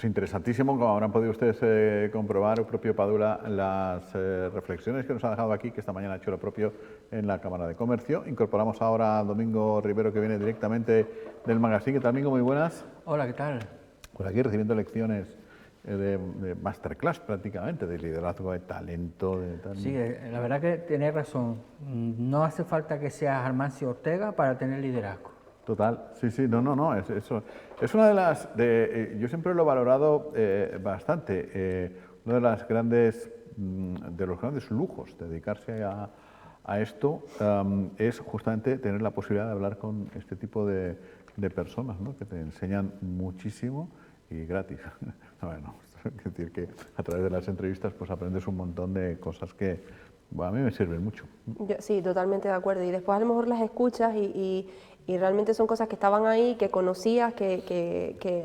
Pues interesantísimo, como habrán podido ustedes comprobar, el propio Padula, las reflexiones que nos ha dejado aquí, que esta mañana ha hecho lo propio en la Cámara de Comercio. Incorporamos ahora a Domingo Rivero, que viene directamente del magazine. ¿Qué tal, Domingo? Muy buenas. Hola, ¿qué tal? Pues aquí recibiendo lecciones de masterclass prácticamente, de liderazgo, de talento. Sí, la verdad que tenés razón. No hace falta que seas Armancio Ortega para tener liderazgo. Total, sí, no, eso es una de las, yo siempre lo he valorado bastante, una de las grandes, de los grandes lujos de dedicarse a esto es justamente tener la posibilidad de hablar con este tipo de personas, ¿no? Que te enseñan muchísimo y gratis. Bueno, es decir que a través de las entrevistas pues aprendes un montón de cosas que bueno, a mí me sirven mucho. Sí, totalmente de acuerdo. Y después a lo mejor las escuchas y realmente son cosas que estaban ahí, que conocías,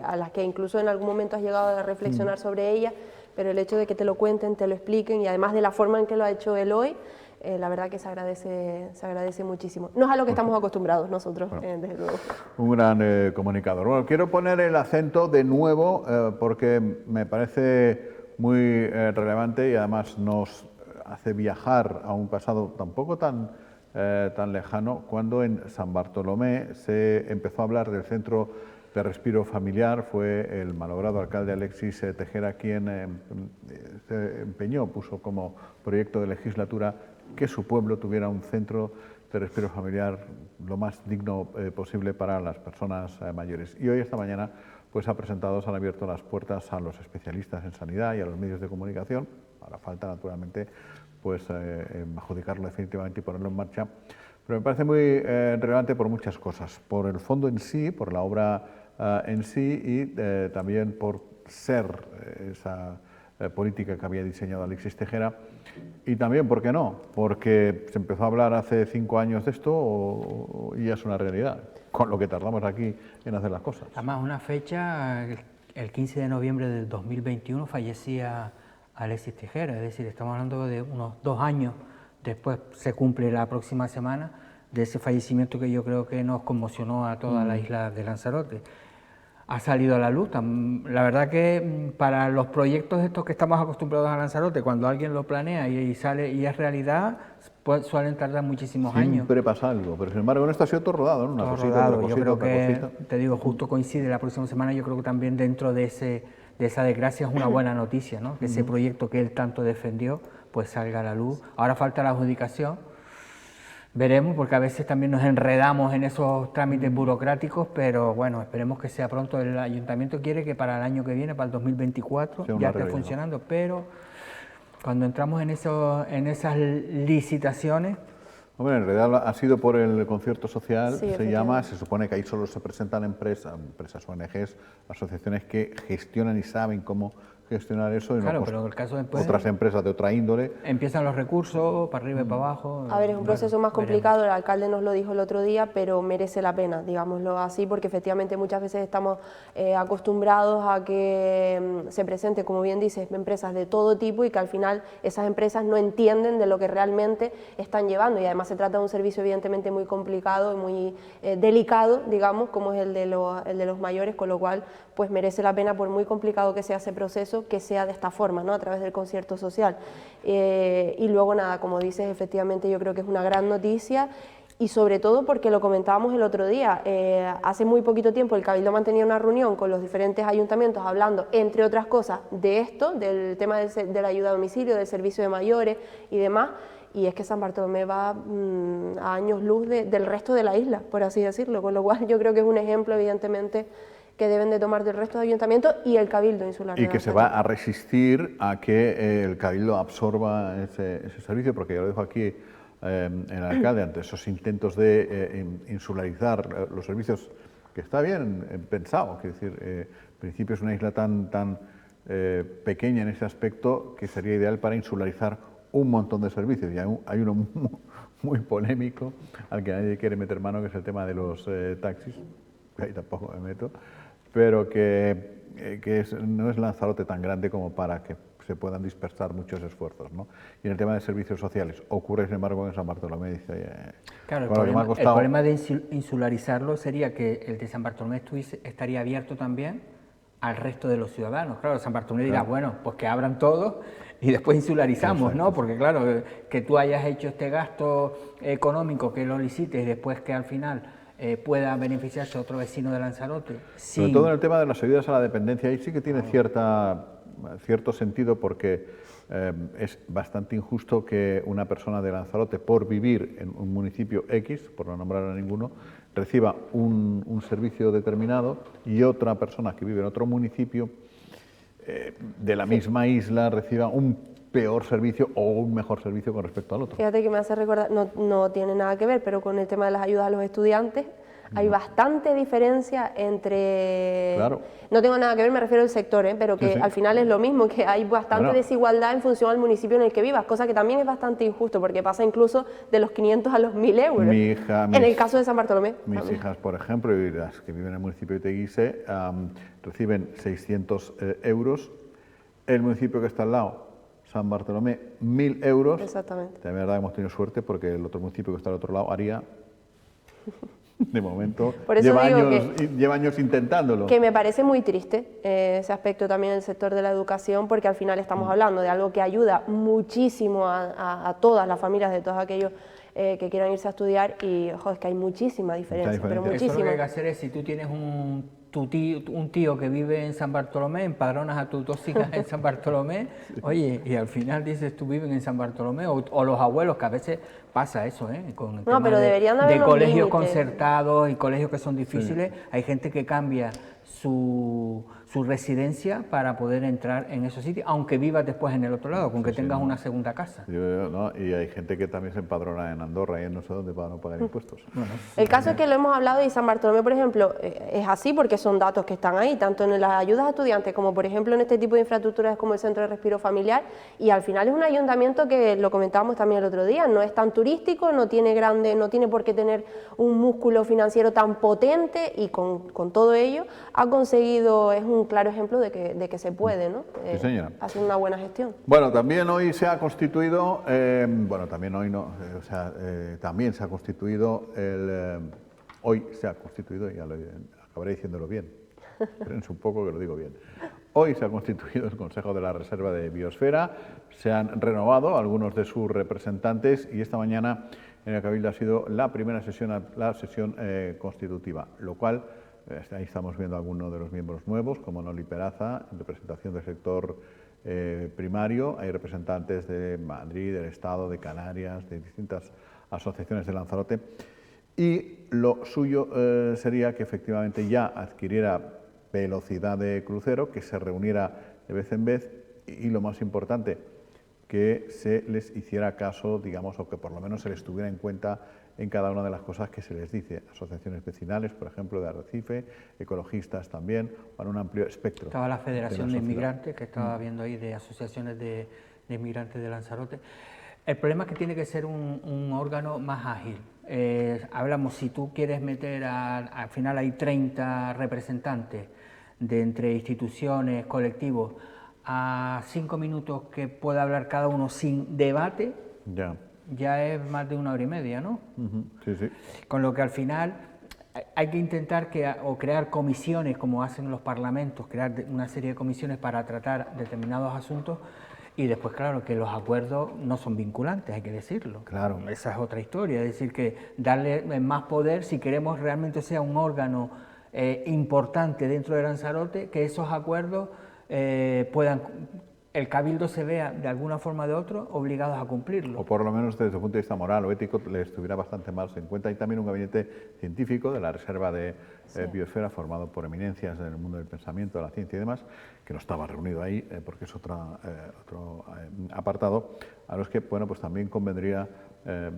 a las que incluso en algún momento has llegado a reflexionar sobre ellas, pero el hecho de que te lo cuenten, te lo expliquen y además de la forma en que lo ha hecho él hoy, la verdad que se agradece muchísimo. No es a lo que estamos acostumbrados nosotros, bueno, desde luego. Un gran comunicador. Bueno, quiero poner el acento de nuevo porque me parece muy relevante y además nos hace viajar a un pasado tampoco tan lejano, cuando en San Bartolomé se empezó a hablar del centro de respiro familiar. Fue el malogrado alcalde Alexis Tejera quien se empeñó, puso como proyecto de legislatura que su pueblo tuviera un centro de respiro familiar lo más digno posible para las personas mayores. Y hoy, esta mañana, pues se han abierto las puertas a los especialistas en sanidad y a los medios de comunicación. Ahora falta, naturalmente, pues adjudicarlo definitivamente y ponerlo en marcha. Pero me parece muy relevante por muchas cosas, por el fondo en sí, por la obra en sí y también por ser esa política que había diseñado Alexis Tejera, y también, ¿por qué no?, porque se empezó a hablar hace 5 años de esto y ya es una realidad, con lo que tardamos aquí en hacer las cosas. Además, una fecha, el 15 de noviembre del 2021 fallecía Alexis Tejera, es decir, estamos hablando de unos 2 años después, se cumple la próxima semana, de ese fallecimiento que yo creo que nos conmocionó a toda la isla de Lanzarote. Ha salido a la luz. La verdad que para los proyectos estos que estamos acostumbrados a Lanzarote, cuando alguien lo planea y sale y es realidad, pues suelen tardar muchísimos años. Siempre pasa algo, pero sin embargo en esto ha sido todo rodado, ¿no? Una todo cosita, rodado. otra cosita, yo creo que, te digo, justo coincide la próxima semana, yo creo que también dentro de esa desgracia es una buena noticia, ¿no? Que ese proyecto que él tanto defendió, pues salga a la luz. Ahora falta la adjudicación. Veremos, porque a veces también nos enredamos en esos trámites burocráticos, pero bueno, esperemos que sea pronto. El ayuntamiento quiere que para el año que viene, para el 2024, ya esté funcionando, pero cuando entramos en esas licitaciones... Hombre, en realidad ha sido por el concierto social, sí, se supone que ahí solo se presentan empresas, ONGs, asociaciones que gestionan y saben cómo gestionar eso, y claro, no pero el caso después, otras empresas de otra índole. Empiezan los recursos para arriba y para abajo. A ver, es un proceso más complicado, el alcalde nos lo dijo el otro día, pero merece la pena, digámoslo así, porque efectivamente muchas veces estamos acostumbrados a que se presenten, como bien dices, empresas de todo tipo y que al final esas empresas no entienden de lo que realmente están llevando, y además se trata de un servicio evidentemente muy complicado y muy delicado, digamos, como es el de los mayores, con lo cual pues merece la pena, por muy complicado que sea ese proceso, que sea de esta forma, ¿no? A través del concierto social. Y luego nada, como dices, efectivamente yo creo que es una gran noticia, y sobre todo porque lo comentábamos el otro día, hace muy poquito tiempo el Cabildo mantenía una reunión con los diferentes ayuntamientos hablando, entre otras cosas, de esto, del tema de la ayuda a domicilio, del servicio de mayores y demás, y es que San Bartolomé va a años luz del resto de la isla, por así decirlo, con lo cual yo creo que es un ejemplo evidentemente que deben de tomar del resto de ayuntamientos y el Cabildo Insular. Y que se va a resistir a que el Cabildo absorba ese servicio, porque ya lo dijo aquí el alcalde, ante esos intentos de insularizar los servicios, que está bien pensado, es decir, en principio es una isla tan pequeña en ese aspecto que sería ideal para insularizar un montón de servicios, y hay uno muy polémico al que nadie quiere meter mano, que es el tema de los taxis, que ahí tampoco me meto, pero no es Lanzarote tan grande como para que se puedan dispersar muchos esfuerzos, ¿no? Y en el tema de servicios sociales ocurre, sin embargo, en San Bartolomé. Dice, claro, el problema de insularizarlo sería que el de San Bartolomé estaría abierto también al resto de los ciudadanos. Claro, San Bartolomé dirá, bueno, pues que abran todos y después insularizamos, ¿no? Porque claro, que tú hayas hecho este gasto económico, que lo licites y después que al final pueda beneficiarse otro vecino de Lanzarote. Sobre todo en el tema de las ayudas a la dependencia, ahí sí que tiene cierto sentido, porque es bastante injusto que una persona de Lanzarote, por vivir en un municipio X, por no nombrar a ninguno, reciba un servicio determinado y otra persona que vive en otro municipio de la misma isla reciba un peor servicio o un mejor servicio con respecto al otro. Fíjate que me hace recordar, no tiene nada que ver, pero con el tema de las ayudas a los estudiantes, hay bastante diferencia entre... Claro. No tengo nada que ver, me refiero al sector, pero que Sí, sí. Al final es lo mismo, que hay bastante desigualdad en función al municipio en el que vivas, cosa que también es bastante injusto, porque pasa incluso de los 500 a los 1.000 euros. En el caso de San Bartolomé. Mis hijas, por ejemplo, y las que viven en el municipio de Teguise, reciben 600 euros. El municipio que está al lado, San Bartolomé, 1.000 euros. Exactamente. De verdad hemos tenido suerte, porque el otro municipio que está al otro lado haría... De momento, Por eso lleva años intentándolo. Que me parece muy triste ese aspecto también del sector de la educación, porque al final estamos hablando de algo que ayuda muchísimo a todas las familias, de todos aquellos que quieran irse a estudiar, y ojo, es que hay muchísima diferencia, pero Eso muchísima. lo que hay que hacer es, si tú tienes un tío que vive en San Bartolomé, empadronas a tus dos hijas en San Bartolomé, oye, y al final dices tú viven en San Bartolomé, o los abuelos, que a veces pasa eso, con el tema pero deberían haber de unos colegios límites. concertados y colegios que son difíciles. Hay gente que cambia su residencia para poder entrar en esos sitios, aunque vivas después en el otro lado, con que tengas una segunda casa. Y hay gente que también se empadrona en Andorra y en no sé dónde para no pagar impuestos. Bueno, El caso es que lo hemos hablado, y San Bartolomé, por ejemplo, es así porque son datos que están ahí, tanto en las ayudas a estudiantes como, por ejemplo, en este tipo de infraestructuras como el Centro de Respiro Familiar, y al final es un ayuntamiento que, lo comentábamos también el otro día, no es tan turístico, no tiene por qué tener un músculo financiero tan potente, y con todo ello ha conseguido, es un claro ejemplo de que se puede, ¿no? Sí, señora. Hacer una buena gestión. Bueno, también hoy se ha constituido, también se ha constituido hoy se ha constituido, ya acabaré diciéndolo bien, espérense un poco que lo digo bien. Hoy se ha constituido el Consejo de la Reserva de Biosfera, se han renovado algunos de sus representantes, y esta mañana en el Cabildo ha sido la primera sesión, la sesión constitutiva, lo cual... Ahí estamos viendo algunos de los miembros nuevos, como Noli Peraza, en representación del sector primario. Hay representantes de Madrid, del Estado, de Canarias, de distintas asociaciones de Lanzarote. Y lo suyo sería que efectivamente ya adquiriera velocidad de crucero, que se reuniera de vez en vez, y lo más importante, que se les hiciera caso, digamos, o que por lo menos se les tuviera en cuenta en cada una de las cosas que se les dice. Asociaciones vecinales, por ejemplo, de Arrecife, ecologistas también, para un amplio espectro. Estaba la Federación de Inmigrantes, que estaba viendo ahí, de asociaciones de inmigrantes de Lanzarote. El problema es que tiene que ser un órgano más ágil. Hablamos, si tú quieres meter, al final hay 30 representantes de entre instituciones, colectivos, a 5 minutos que pueda hablar cada uno sin debate, ya es más de 1 hora y media, ¿no? Sí, sí. Con lo que al final hay que intentar crear comisiones, como hacen los parlamentos, crear una serie de comisiones para tratar determinados asuntos, y después, claro, que los acuerdos no son vinculantes, hay que decirlo. Claro. Esa es otra historia, es decir, que darle más poder, si queremos realmente sea un órgano importante dentro de Lanzarote, que esos acuerdos el Cabildo se vea de alguna forma o de otra obligados a cumplirlo. O por lo menos desde el punto de vista moral o ético les estuviera bastante más en cuenta. Hay también un gabinete científico de la Reserva de Biosfera, formado por eminencias en el mundo del pensamiento, de la ciencia y demás, que no estaba reunido ahí porque es otro apartado, a los que pues también convendría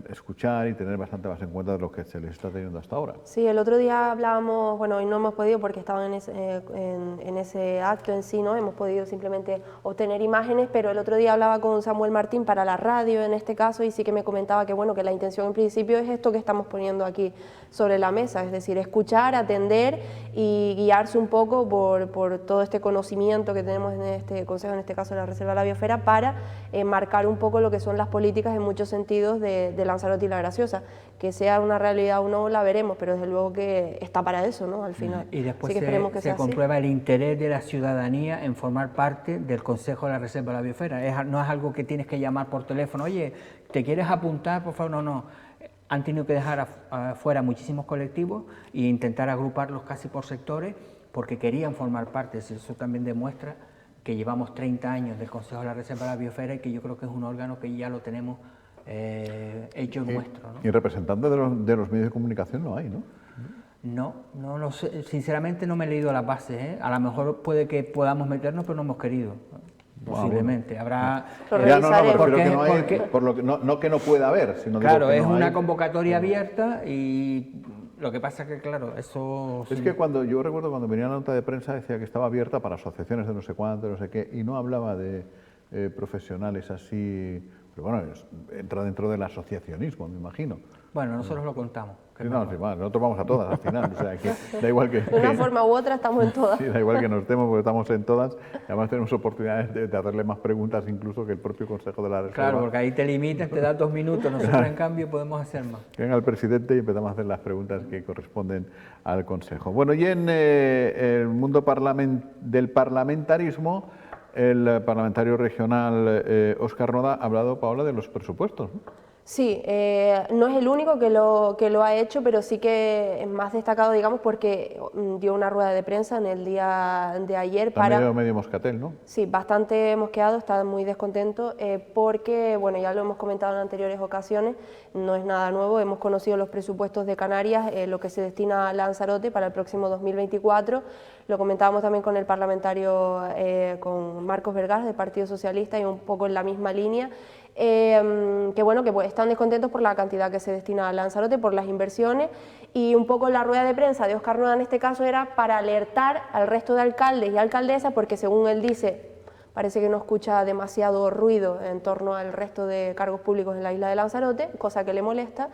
escuchar y tener bastante más en cuenta de lo que se les está teniendo hasta ahora. Sí, el otro día hablábamos, bueno, hoy no hemos podido porque estaban en ese acto en sí, ¿no? Hemos podido simplemente obtener imágenes, pero el otro día hablaba con Samuel Martín para la radio en este caso, y sí que me comentaba que, bueno, que la intención en principio es esto que estamos poniendo aquí sobre la mesa, es decir, escuchar, atender aprender y guiarse un poco por todo este conocimiento que tenemos en este consejo, en este caso de la Reserva de la Biosfera, para marcar un poco lo que son las políticas en muchos sentidos de Lanzarote y La Graciosa. Que sea una realidad o no, la veremos, pero desde luego que está para eso, ¿no? Al final. Y después Así que esperemos que se sea comprueba el interés de la ciudadanía en formar parte del Consejo de la Reserva de la Biosfera. No es algo que tienes que llamar por teléfono, oye, ¿te quieres apuntar? Por favor, no. Han tenido que dejar afuera muchísimos colectivos e intentar agruparlos casi por sectores porque querían formar parte. Eso también demuestra que llevamos 30 años del Consejo de la Reserva de la Biosfera y que yo creo que es un órgano que ya lo tenemos hecho nuestro, ¿no? Y representantes de los medios de comunicación no hay, ¿no? No lo sé. Sinceramente no me he leído las bases, ¿eh? A lo mejor puede que podamos meternos, pero no hemos querido. Posiblemente. Bueno. Habrá... Ya, no, me refiero porque, que no hay, porque, por lo que, no que no pueda haber, sino claro, digo que es no una hay. Convocatoria abierta y lo que pasa es que, claro, eso... Es que yo recuerdo cuando venía la nota de prensa decía que estaba abierta para asociaciones de no sé cuánto, no sé qué, y no hablaba de profesionales así, pero bueno, entra dentro del asociacionismo, me imagino. Bueno, nosotros lo contamos. Sí, no, sí, nosotros vamos a todas al final, o sea, que da igual que... De una forma u otra estamos en todas. Sí, da igual que nos estemos porque estamos en todas, y además tenemos oportunidades de hacerle más preguntas incluso que el propio Consejo de la Reserva. Claro, porque ahí te limitas, te das 2 minutos, nosotros en cambio podemos hacer más. Venga el presidente y empezamos a hacer las preguntas que corresponden al Consejo. Bueno, y en el mundo del parlamentarismo, el parlamentario regional Óscar Noda ha hablado, Paola, de los presupuestos, ¿no? Sí, no es el único que lo ha hecho, pero sí que es más destacado, digamos, porque dio una rueda de prensa en el día de ayer Está medio moscatel, ¿no? Sí, bastante mosqueado, está muy descontento, porque, bueno, ya lo hemos comentado en anteriores ocasiones, no es nada nuevo, hemos conocido los presupuestos de Canarias, lo que se destina a Lanzarote para el próximo 2024, lo comentábamos también con el parlamentario, con Marcos Vergara, del Partido Socialista, y un poco en la misma línea, que bueno, que pues están descontentos por la cantidad que se destina a Lanzarote, por las inversiones, y un poco la rueda de prensa de Óscar Noda en este caso era para alertar al resto de alcaldes y alcaldesas, porque según él dice, parece que no escucha demasiado ruido en torno al resto de cargos públicos en la isla de Lanzarote, cosa que le molesta,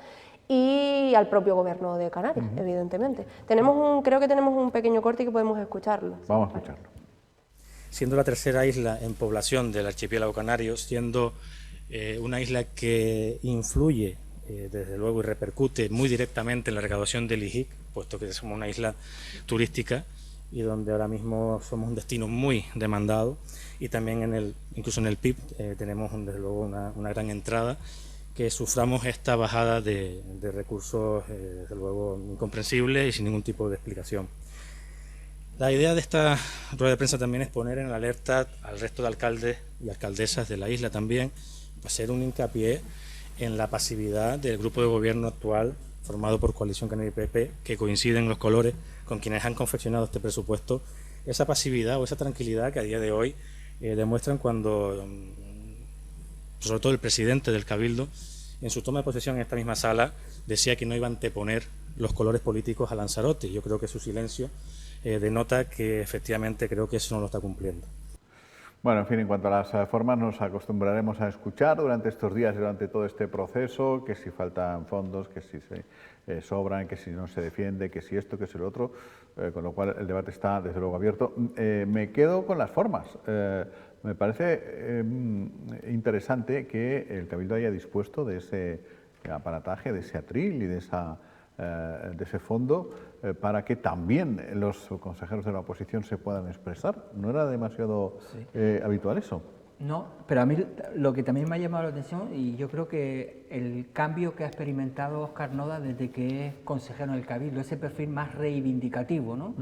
y al propio gobierno de Canarias, evidentemente. Creo que tenemos un pequeño corte que podemos escucharlo. Vamos a escucharlo. Siendo la tercera isla en población del archipiélago canario, siendo una isla que influye, desde luego, y repercute muy directamente en la recaudación del IJIC, puesto que somos una isla turística y donde ahora mismo somos un destino muy demandado, y también incluso en el PIB tenemos desde luego una gran entrada, que suframos esta bajada de recursos desde luego incomprensible y sin ningún tipo de explicación. La idea de esta rueda de prensa también es poner en alerta al resto de alcaldes y alcaldesas de la isla también, hacer un hincapié en la pasividad del grupo de gobierno actual formado por Coalición Canaria y PP, que coinciden los colores con quienes han confeccionado este presupuesto, esa pasividad o esa tranquilidad que a día de hoy demuestran cuando, sobre todo el presidente del Cabildo, en su toma de posesión en esta misma sala, decía que no iba a anteponer los colores políticos a Lanzarote. Yo creo que su silencio denota que efectivamente creo que eso no lo está cumpliendo. Bueno, en fin, en cuanto a las formas, nos acostumbraremos a escuchar durante estos días y durante todo este proceso, que si faltan fondos, que si se sobran, que si no se defiende, que si esto, que si lo otro, con lo cual el debate está desde luego abierto. Me quedo con las formas. Me parece interesante que el Cabildo haya dispuesto de ese aparataje, de ese atril y de ese fondo para que también los consejeros de la oposición se puedan expresar. ¿No era demasiado habitual eso? No, pero a mí lo que también me ha llamado la atención, y yo creo que el cambio que ha experimentado Óscar Noda desde que es consejero del Cabildo, ese perfil más reivindicativo, ¿no?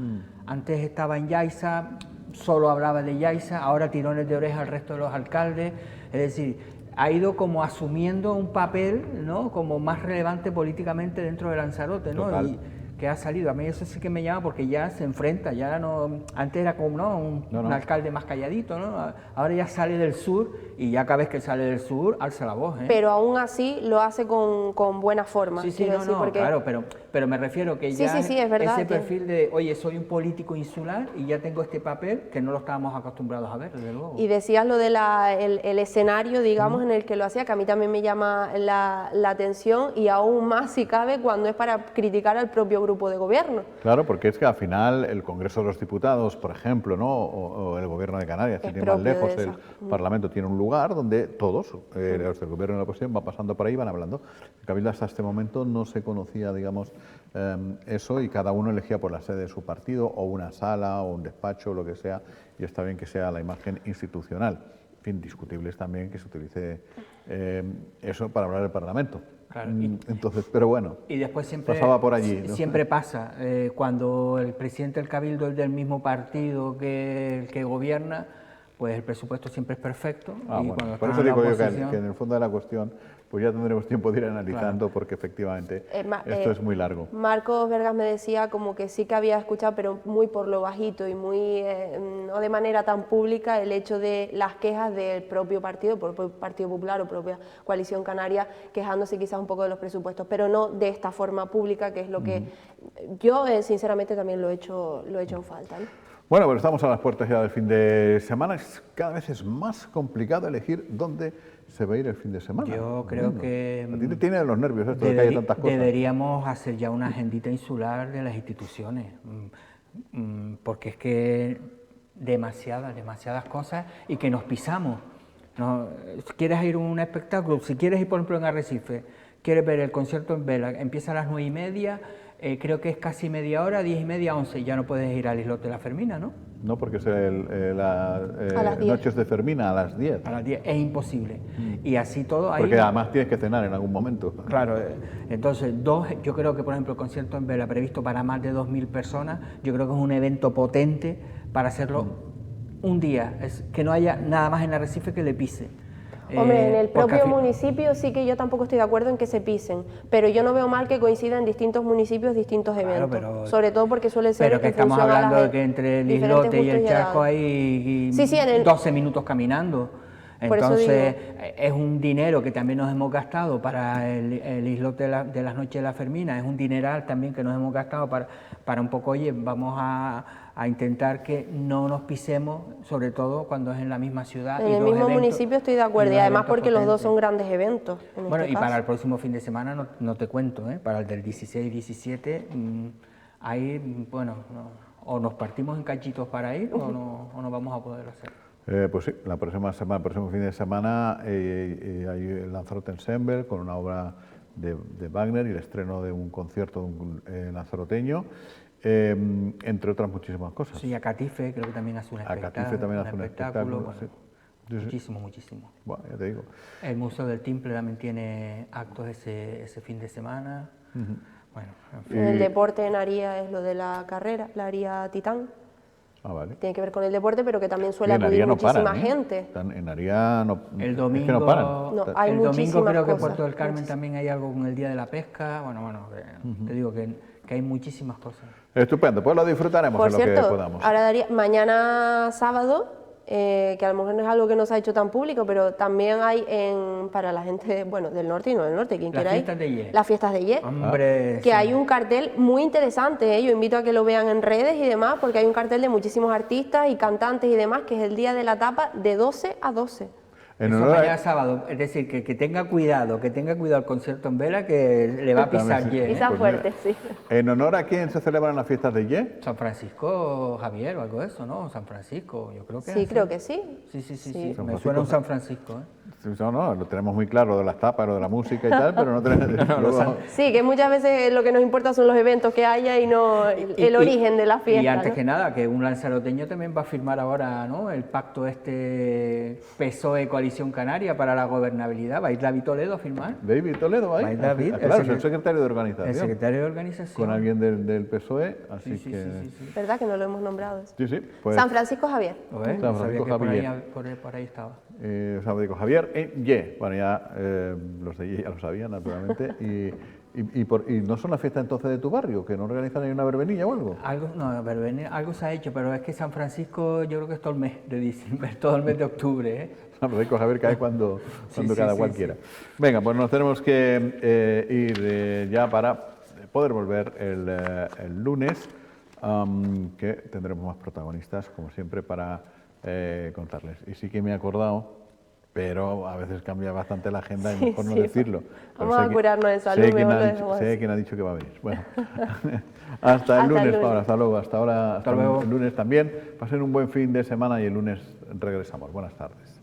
Antes estaba en Yaiza, solo hablaba de Yaiza, ahora tirones de oreja al resto de los alcaldes, es decir, ha ido como asumiendo un papel, ¿no?, como más relevante políticamente dentro de Lanzarote, ¿no? Total. Y que ha salido. A mí eso sí que me llama porque ya se enfrenta, ya no, antes era como un alcalde más calladito, ¿no? Ahora ya sale del sur y ya cada vez que sale del sur alza la voz, ¿eh? Pero aún así lo hace con buena forma. Sí, quiero decir, porque... claro, pero me refiero que Sí, ya sí, es verdad ese que- perfil de, oye, soy un político insular y ya tengo este papel que no lo estábamos acostumbrados a ver, desde luego. Y decías lo de el escenario, digamos, en el que lo hacía, que a mí también me llama la atención, y aún más si cabe cuando es para criticar al propio grupo de gobierno. Claro, porque es que al final el Congreso de los Diputados, por ejemplo, ¿no? o el Gobierno de Canarias, Es sin ir más propio de lejos, esa. el Parlamento tiene un lugar donde todos, los del Gobierno y la oposición, van pasando por ahí y van hablando. El Cabildo hasta este momento no se conocía, digamos, eso, y cada uno elegía por la sede de su partido o una sala o un despacho o lo que sea, y está bien que sea la imagen institucional. En fin, discutible es también que se utilice eso para hablar del Parlamento. Claro, Entonces, pero bueno, Y después siempre, pasaba por allí, ¿no? siempre pasa, cuando el presidente del Cabildo es del mismo partido que el que gobierna, pues el presupuesto siempre es perfecto. Ah, y bueno, cuando por están eso en la digo yo que oposición- en el fondo de la cuestión, pues ya tendremos tiempo de ir analizando, porque efectivamente esto es muy largo. Marcos Vergas me decía como que sí que había escuchado, pero muy por lo bajito y muy no de manera tan pública, el hecho de las quejas del propio partido, por el Partido Popular o propia Coalición Canaria, quejándose quizás un poco de los presupuestos, pero no de esta forma pública, que es lo que yo sinceramente también lo he hecho en falta, ¿no? Bueno, pues estamos a las puertas ya del fin de semana. Cada vez es más complicado elegir dónde se va a ir el fin de semana. Yo creo que A ti te tiene los nervios esto de que haya tantas cosas. deberíamos hacer ya una agendita insular de las instituciones, porque es que demasiadas cosas y que nos pisamos. No, si quieres ir a un espectáculo, si quieres ir por ejemplo en Arrecife, quieres ver el concierto en Vela, empieza a las 9:30, creo que es casi media hora, 10:30, 11, ya no puedes ir al islote de la Fermina, ¿no? No, porque es las 10. noches de Fermina a las 10. A las 10 es imposible. Y así todo ahí... Porque además tienes que cenar en algún momento. Claro, entonces yo creo que por ejemplo el concierto en Vela previsto para más de 2.000 personas, yo creo que es un evento potente para hacerlo un día, que no haya nada más en Arrecife que le pise. Hombre, en el porque propio al fin- municipio sí que yo tampoco estoy de acuerdo en que se pisen, pero yo no veo mal que coincidan en distintos municipios distintos Claro, eventos, pero- sobre todo porque suele ser Pero que en estamos función a las hablando de que entre el diferentes islote y el gustos charco edades. hay Sí, sí, en el- 12 minutos caminando. Por eso Entonces es un dinero que también nos hemos gastado para el islote de las noches de la Fermina, es un dineral también que nos hemos gastado para un poco, oye, vamos a intentar que no nos pisemos, sobre todo cuando es en la misma ciudad. En y el dos mismo eventos- municipio estoy de acuerdo, y dos además eventos porque los dos potentes. son grandes eventos. En Bueno, este y para caso. el próximo fin de semana no te cuento, ¿eh? Para el del 16 y 17, ahí, bueno, o nos partimos en cachitos para ir o no vamos a poder hacer. Pues sí, la próxima semana, el próximo fin de semana hay el Lanzarote Ensemble con una obra de Wagner y el estreno de un concierto de un lanzaroteño, entre otras muchísimas cosas. Sí, Acatife creo que también hace un espectáculo. Acatife también hace un espectáculo, bueno, sí. Sí, sí. muchísimo. Bueno, ya te digo. El Museo del Timple también tiene actos ese fin de semana. Bueno, en fin. En el deporte en Aría es lo de la carrera, la Aría Titán. Ah, vale. Tiene que ver con el deporte, pero que también Y suele en acudir Aría no muchísima paran, ¿eh? gente. En Aría no, El domingo, es que no paran. No, hay el domingo muchísimas creo que en cosas, Puerto del Carmen muchísimas. también hay algo con el Día de la Pesca. Bueno, te digo que hay muchísimas cosas. Estupendo, pues lo disfrutaremos Por en lo que cierto, podamos. ahora daría, mañana sábado, que a lo mejor no es algo que no se ha hecho tan público, pero también hay para la gente, bueno, del norte y no del norte, quien Las quiera ir, fiestas de Ye. las fiestas de Ye. Hombre, Que sí. hay un cartel muy interesante, yo invito a que lo vean en redes y demás, porque hay un cartel de muchísimos artistas y cantantes y demás, que es el día de la tapa de 12 a 12. En Eso honor a- mañana sábado, es decir, que tenga cuidado el concierto en Vela, que le va a pisar También, sí. Ye, ¿eh? Pisa Pues fuerte, mira. sí. ¿En honor a quién se celebran las fiestas de Ye? San Francisco Javier o algo de eso, ¿no? San Francisco, yo creo que Sí, es creo así. que sí. Sí. Sí. Me Francisco. suena un San Francisco, ¿eh? No, lo tenemos muy claro de las tapas, lo de la música y tal, pero no tenemos... luego- Sí, que muchas veces lo que nos importa son los eventos que haya y no el origen de la fiesta. Y antes ¿no? que nada, que un lanzaroteño también va a firmar ahora, ¿no? El pacto PSOE Coalición Canaria para la gobernabilidad. ¿Va a ir David Toledo a firmar? David Toledo, ahí. Va a ir David, Ah, claro, es el el secretario de organización. El secretario de organización. Con alguien del PSOE, así Sí, que... sí. ¿Verdad que no lo hemos nombrado? Sí, sí, pues San Francisco Javier. ¿Lo ves? San No sabía Francisco que por ahí, Javier. por ahí estaba. San Francisco Javier en Ye. Bueno, ya los de Ye ya lo sabían, naturalmente. Y no son las fiestas entonces de tu barrio, que no organizan ahí una verbenilla o algo. Algo se ha hecho, pero es que San Francisco yo creo que es todo el mes de diciembre, todo el mes de octubre, ¿eh? San Francisco Javier cae cuando Sí, cada sí, cual sí. quiera. Venga, pues nos tenemos que ir ya para poder volver el lunes, que tendremos más protagonistas, como siempre, para contarles. Y sí que me he acordado, pero a veces cambia bastante la agenda y mejor no decirlo. Vamos a curarnos de salud, mejor lo dejamos sé así. quién ha dicho que va a venir. Bueno, hasta el lunes, Paula, hasta luego. Hasta ahora, hasta luego. el lunes también. Pasen un buen fin de semana y el lunes regresamos. Buenas tardes.